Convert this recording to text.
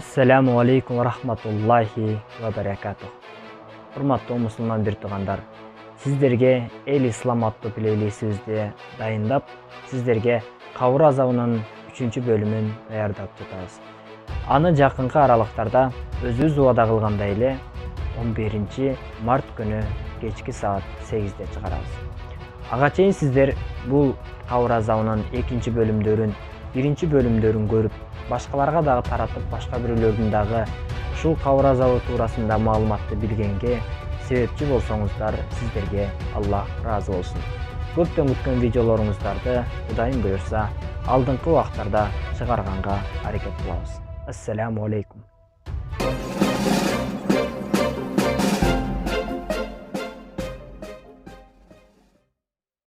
Ассаламу алейкум ва рахматуллахи ва баракатух. Урматтуу мусулман бир туугандар, сиздерге Эл Ислам аттуу плейлистибизди дайындап, сиздерге кабыр азабынын 3-бөлүмүн даярдап жатабыз. Аны жакынкы аралыктарда өзүбүз убада кылгандай эле 11 март күнү кечки саат 8-де чыгарабыз. Ага чейин сиздер бул кабыр азабынын 2-бөлүмдөрүн, 1-бөлүмдөрүн көрүп, башкаларга дагы таратып, башка бирөөлөрдүн дагы ушул кабыр азабы туурасында маалыматты билгенге себепчи болсоңуздар, сиздерге Аллах ыраазы болсун. Көптөн күткөн видеолоруңуздарды Кудайым буйрса, алдыңкы убактарда чыгарганга аракет кылабыз. Ассаламу алейкум.